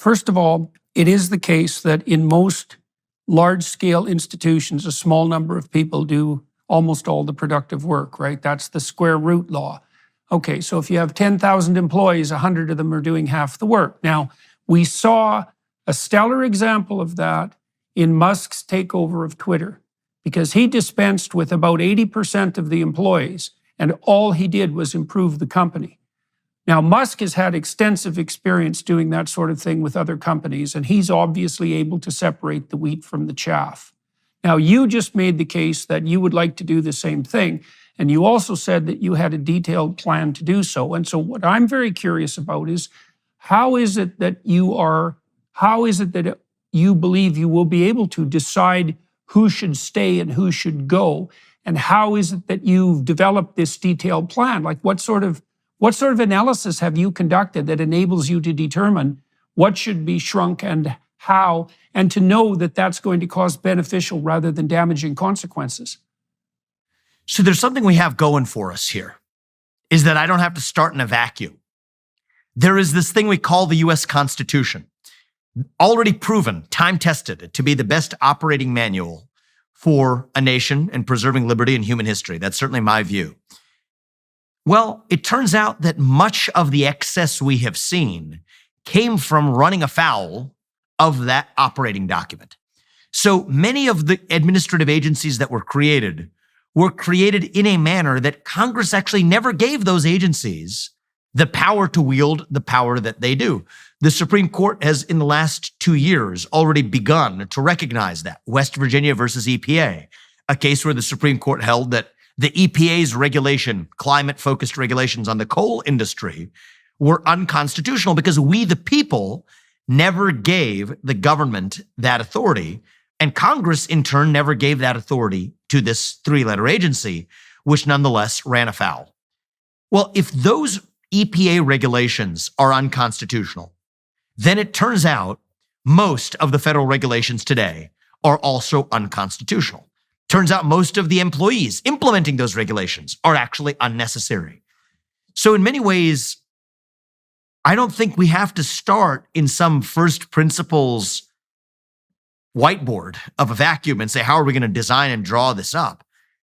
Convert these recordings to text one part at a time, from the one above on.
First of all, it is the case that in most large-scale institutions, a small number of people do almost all the productive work, right? That's the square root law. Okay, so if you have 10,000 employees, 100 of them are doing half the work. Now, we saw a stellar example of that in Musk's takeover of Twitter, because he dispensed with about 80% of the employees, and all he did was improve the company. Now, Musk has had extensive experience doing that sort of thing with other companies, and he's obviously able to separate the wheat from the chaff. Now, you just made the case that you would like to do the same thing, and you also said that you had a detailed plan to do so. And so what I'm very curious about is, how is it that you believe you will be able to decide who should stay and who should go? And how is it that you've developed this detailed plan? Like, what sort of analysis have you conducted that enables you to determine what should be shrunk and how, and to know that that's going to cause beneficial rather than damaging consequences? So there's something we have going for us here, is that I don't have to start in a vacuum. There is this thing we call the U.S. Constitution, already proven, time-tested, to be the best operating manual for a nation and preserving liberty and human history. That's certainly my view. Well, it turns out that much of the excess we have seen came from running afoul of that operating document. So many of the administrative agencies that were created in a manner that Congress actually never gave those agencies the power to wield the power that they do. The Supreme Court has, in the last 2 years, already begun to recognize that. West Virginia versus EPA, a case where the Supreme Court held that the EPA's climate-focused regulations on the coal industry, were unconstitutional because we, the people, never gave the government that authority. And Congress, in turn, never gave that authority to this three-letter agency, which nonetheless ran afoul. Well, if those EPA regulations are unconstitutional, then it turns out most of the federal regulations today are also unconstitutional. Turns out most of the employees implementing those regulations are actually unnecessary. So in many ways, I don't think we have to start in some first principles whiteboard of a vacuum and say, how are we going to design and draw this up?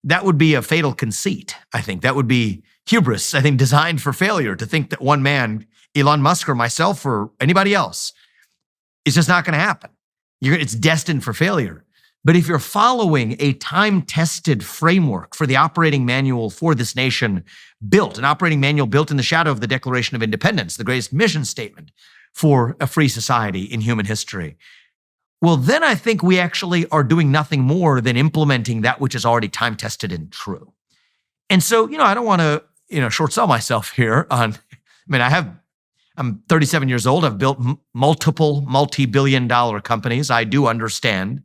That would be a fatal conceit, I think. That would be hubris, I think, designed for failure, to think that one man, Elon Musk or myself or anybody else, is just not going to happen. It's destined for failure. But if you're following a time-tested framework for the operating manual for this nation, an operating manual built in the shadow of the Declaration of Independence, the greatest mission statement for a free society in human history, well, then I think we actually are doing nothing more than implementing that which is already time-tested and true. And so, I don't want to, short sell myself here I'm 37 years old. I've built multiple multi-billion-dollar companies. I do understand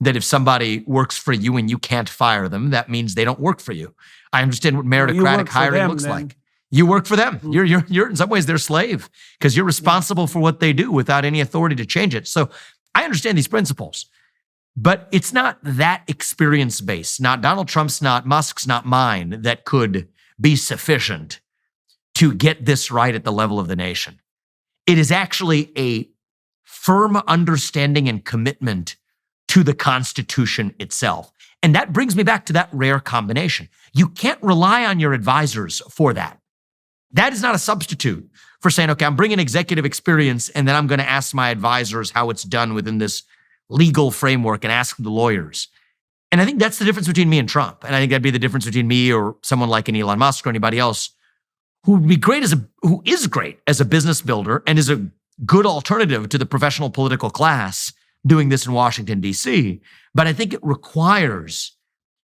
that if somebody works for you and you can't fire them, that means they don't work for you. I understand what meritocratic hiring looks like. You work for them. You're in some ways their slave, because you're responsible for what they do without any authority to change it. So I understand these principles, but it's not that experience-based, not Donald Trump's, not Musk's, not mine, that could be sufficient to get this right at the level of the nation. It is actually a firm understanding and commitment to the Constitution itself. And that brings me back to that rare combination. You can't rely on your advisors for that. That is not a substitute for saying, okay, I'm bringing executive experience and then I'm going to ask my advisors how it's done within this legal framework and ask the lawyers. And I think that's the difference between me and Trump. And I think that'd be the difference between me or someone like an Elon Musk or anybody else who is great as a business builder and is a good alternative to the professional political class doing this in Washington, D.C. But I think it requires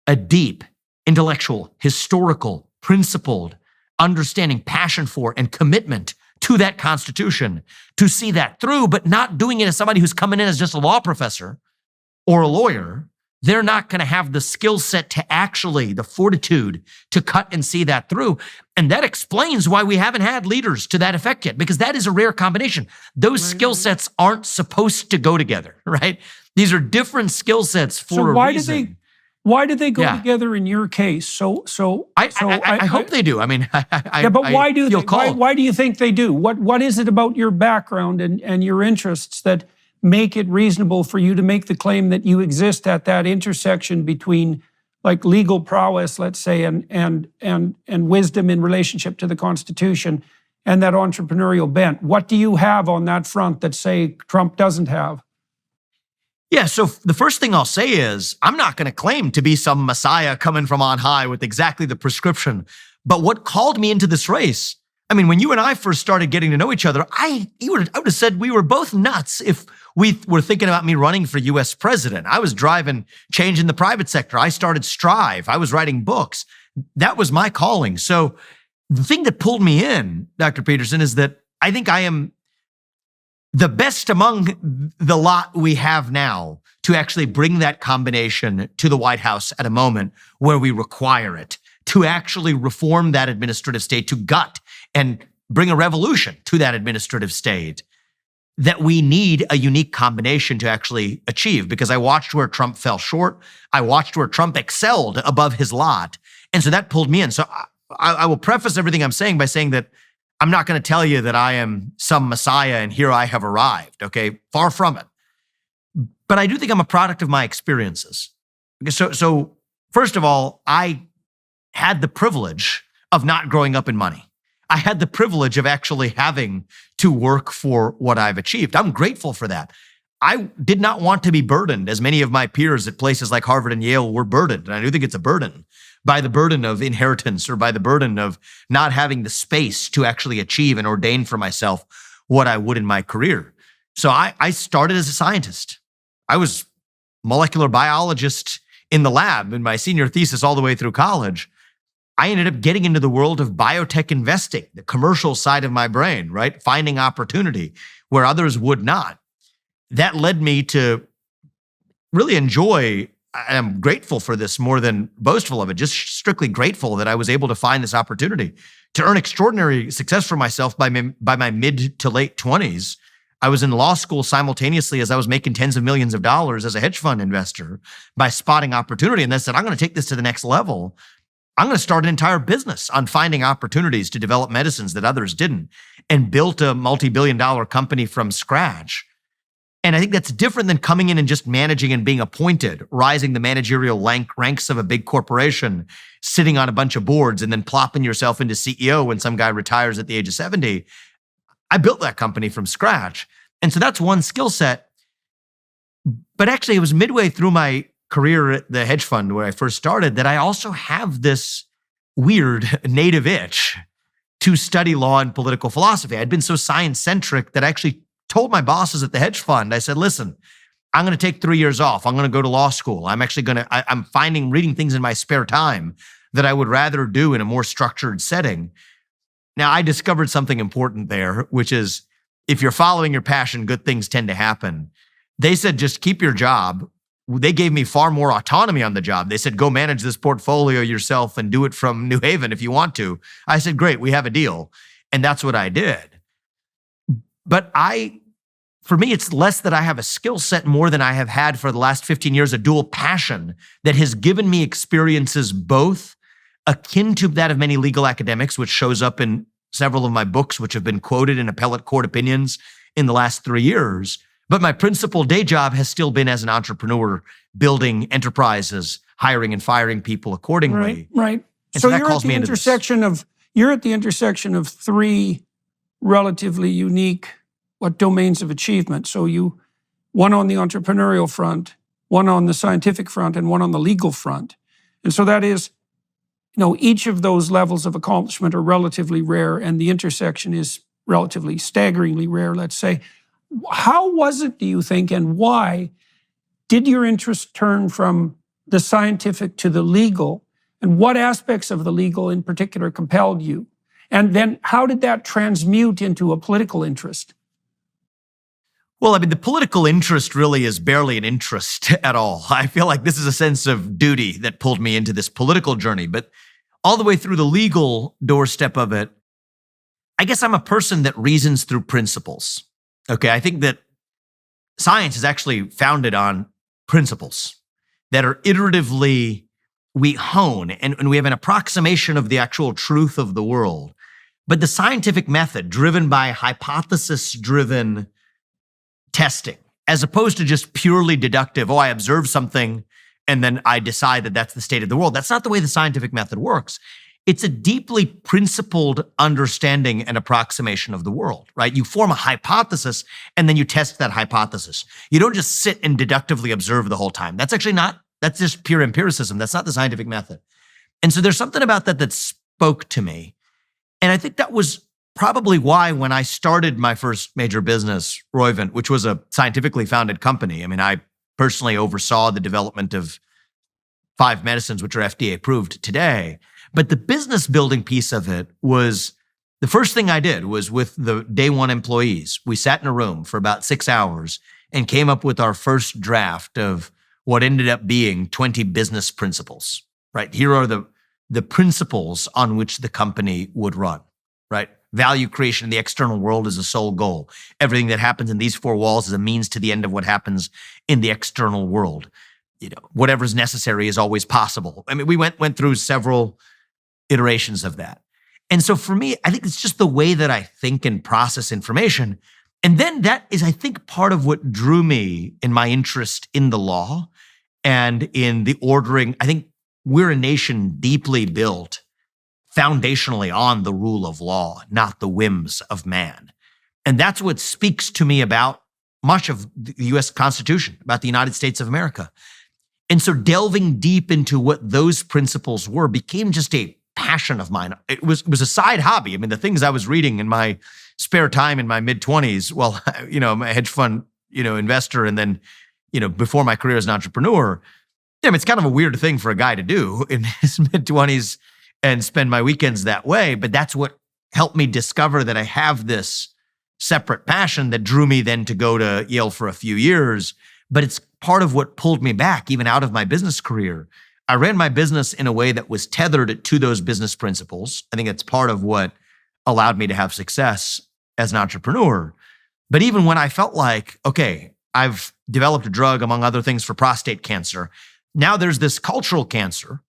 a deep, intellectual, historical, principled understanding, passion for, and commitment to that Constitution to see that through, but not doing it as somebody who's coming in as just a law professor or a lawyer. They're not going to have the skill set to actually, the fortitude to cut and see that through. And that explains why we haven't had leaders to that effect yet, because that is a rare combination. Those skill sets aren't supposed to go together, right? These are different skill sets for a reason. Why do they go Yeah. together in your case? I hope they do. I mean, Yeah, but why do feel they? called. Why do you think they do? What is it about your background and your interests that make it reasonable for you to make the claim that you exist at that intersection between like legal prowess, let's say, and wisdom in relationship to the Constitution and that entrepreneurial bent? What do you have on that front that, say, Trump doesn't have? Yeah, so the first thing I'll say is I'm not going to claim to be some messiah coming from on high with exactly the prescription. But what called me into this race, I mean, when you and I first started getting to know each other, I would have said we were both nuts if we were thinking about me running for US president. I was driving change in the private sector. I started Strive. I was writing books. That was my calling. So the thing that pulled me in, Dr. Peterson, is that I think I am the best among the lot we have now to actually bring that combination to the White House at a moment where we require it, to actually reform that administrative state, to gut and bring a revolution to that administrative state, that we need a unique combination to actually achieve. Because I watched where Trump fell short. I watched where Trump excelled above his lot. And so that pulled me in. So I will preface everything I'm saying by saying that I'm not going to tell you that I am some messiah and here I have arrived, okay? Far from it. But I do think I'm a product of my experiences. So first of all, I had the privilege of not growing up in money. I had the privilege of actually having to work for what I've achieved. I'm grateful for that. I did not want to be burdened, as many of my peers at places like Harvard and Yale were burdened. And I do think it's a burden, by the burden of inheritance or by the burden of not having the space to actually achieve and ordain for myself what I would in my career. So I started as a scientist. I was molecular biologist in the lab in my senior thesis all the way through college. I ended up getting into the world of biotech investing, the commercial side of my brain, right? Finding opportunity where others would not. That led me to really enjoy, I'm grateful for this more than boastful of it, just strictly grateful that I was able to find this opportunity to earn extraordinary success for myself by my mid to late 20s. I was in law school simultaneously as I was making tens of millions of dollars as a hedge fund investor by spotting opportunity. And then said, I'm going to take this to the next level. I'm going to start an entire business on finding opportunities to develop medicines that others didn't, and built a multi-billion-dollar company from scratch. And I think that's different than coming in and just managing and being appointed, rising the managerial ranks of a big corporation, sitting on a bunch of boards, and then plopping yourself into CEO when some guy retires at the age of 70. I built that company from scratch. And so that's one skill set. But actually, it was midway through my career at the hedge fund where I first started that I also have this weird native itch to study law and political philosophy. I'd been so science-centric that I actually told my bosses at the hedge fund, I said, listen, I'm going to take 3 years off. I'm going to go to law school. I'm reading things in my spare time that I would rather do in a more structured setting. Now, I discovered something important there, which is if you're following your passion, good things tend to happen. They said, just keep your job. They gave me far more autonomy on the job. They said, go manage this portfolio yourself and do it from New Haven if you want to. I said, great, we have a deal. And that's what I did. But for me, it's less that I have a skill set more than I have had for the last 15 years, a dual passion that has given me experiences both akin to that of many legal academics, which shows up in several of my books, which have been quoted in appellate court opinions in the last 3 years. But my principal day job has still been as an entrepreneur, building enterprises, hiring and firing people accordingly. Right. And So that you're calls at me the into this. you're at the intersection of three relatively unique domains of achievement. So one on the entrepreneurial front, one on the scientific front, and one on the legal front. And so that is, each of those levels of accomplishment are relatively rare, and the intersection is relatively staggeringly rare, let's say. How was it, do you think, and why did your interest turn from the scientific to the legal, and what aspects of the legal in particular compelled you? And then how did that transmute into a political interest? Well, I mean, the political interest really is barely an interest at all. I feel like this is a sense of duty that pulled me into this political journey. But all the way through the legal doorstep of it, I guess I'm a person that reasons through principles. Okay, I think that science is actually founded on principles. that are iteratively, we hone and we have an approximation of the actual truth of the world. But the scientific method, driven by hypothesis-driven testing, as opposed to just purely deductive, I observe something and then I decide that that's the state of the world. That's not the way the scientific method works. It's a deeply principled understanding and approximation of the world, right? You form a hypothesis and then you test that hypothesis. You don't just sit and deductively observe the whole time. That's just pure empiricism. That's not the scientific method. And so there's something about that spoke to me. And I think that was probably why when I started my first major business, Roivant, which was a scientifically founded company, I mean, I personally oversaw the development of 5 medicines which are FDA approved today. But the business building piece of it was, the first thing I did was with the day one employees. We sat in a room for about 6 hours and came up with our first draft of what ended up being 20 business principles, right? Here are the principles on which the company would run, right? Value creation in the external world is the sole goal. Everything that happens in these 4 walls is a means to the end of what happens in the external world. Whatever's necessary is always possible. I mean, we went through several iterations of that. And so for me, I think it's just the way that I think and process information. And then that is, I think, part of what drew me in my interest in the law and in the ordering. I think we're a nation deeply built foundationally on the rule of law, not the whims of man. And that's what speaks to me about much of the US Constitution, about the United States of America. And so delving deep into what those principles were became just a passion of mine. It was a side hobby. I mean, the things I was reading in my spare time in my mid-20s, well, I'm a hedge fund, investor, and then, before my career as an entrepreneur, it's kind of a weird thing for a guy to do in his mid-20s and spend my weekends that way. But that's what helped me discover that I have this separate passion that drew me then to go to Yale for a few years. But it's part of what pulled me back, even out of my business career. I ran my business in a way that was tethered to those business principles. I think it's part of what allowed me to have success as an entrepreneur. But even when I felt like, okay, I've developed a drug, among other things, for prostate cancer. Now there's this cultural cancer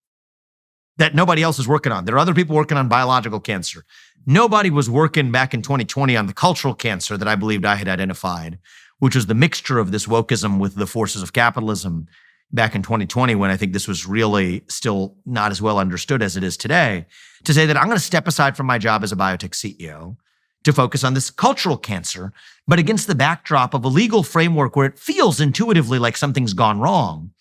that nobody else is working on. There are other people working on biological cancer. Nobody was working back in 2020 on the cultural cancer that I believed I had identified, which was the mixture of this wokeism with the forces of capitalism back in 2020, when I think this was really still not as well understood as it is today, to say that I'm going to step aside from my job as a biotech CEO to focus on this cultural cancer, but against the backdrop of a legal framework where it feels intuitively like something's gone wrong.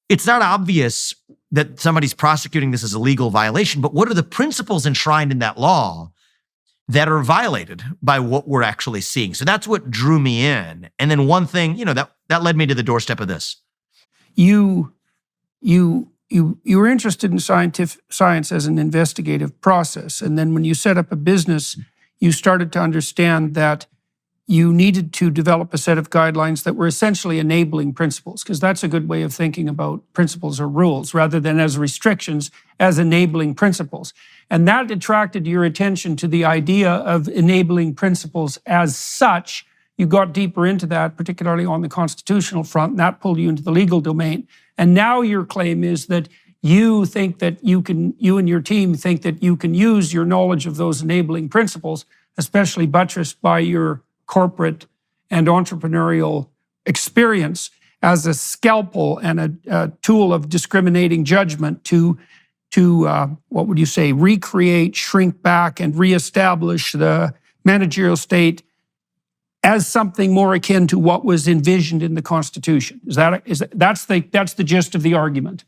It's not obvious that somebody's prosecuting this as a legal violation, but what are the principles enshrined in that law that are violated by what we're actually seeing? So that's what drew me in. And then one thing, that led me to the doorstep of this. You were interested in science as an investigative process. And then when you set up a business, you started to understand that you needed to develop a set of guidelines that were essentially enabling principles, because that's a good way of thinking about principles or rules, rather than as restrictions, as enabling principles. And that attracted your attention to the idea of enabling principles as such. You got deeper into that, particularly on the constitutional front, and that pulled you into the legal domain. And now your claim is that you think that you and your team think that you can use your knowledge of those enabling principles, especially buttressed by your corporate and entrepreneurial experience, as a scalpel and a tool of discriminating judgment to what would you say, recreate, shrink back, and reestablish the managerial state as something more akin to what was envisioned in the Constitution. That's the gist of the argument?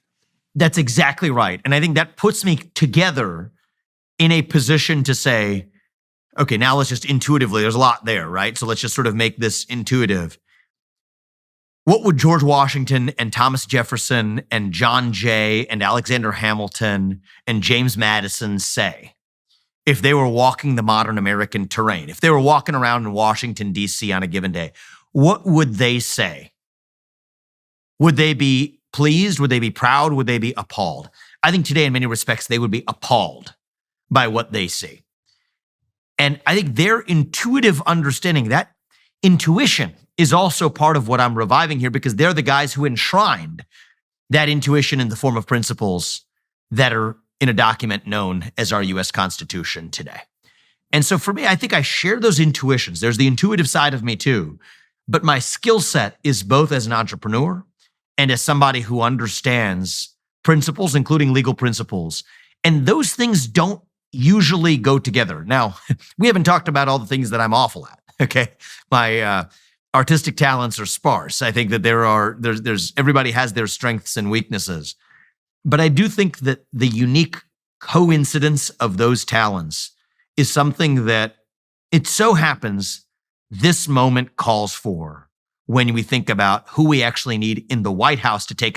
That's exactly right. And I think that puts me together in a position to say, okay, now let's just intuitively, there's a lot there, right? So let's just sort of make this intuitive. What would George Washington and Thomas Jefferson and John Jay and Alexander Hamilton and James Madison say if they were walking the modern American terrain, if they were walking around in Washington, D.C. on a given day? What would they say? Would they be pleased? Would they be proud? Would they be appalled? I think today, in many respects, they would be appalled by what they see. And I think their intuitive understanding, that intuition is also part of what I'm reviving here, because they're the guys who enshrined that intuition in the form of principles that are in a document known as our US Constitution today. And so for me, I think I share those intuitions. There's the intuitive side of me too, but my skill set is both as an entrepreneur and as somebody who understands principles, including legal principles. And those things don't usually go together. Now, we haven't talked about all the things that I'm awful at, okay? My artistic talents are sparse. I think that there's everybody has their strengths and weaknesses. But I do think that the unique coincidence of those talents is something that it so happens this moment calls for when we think about who we actually need in the White House to take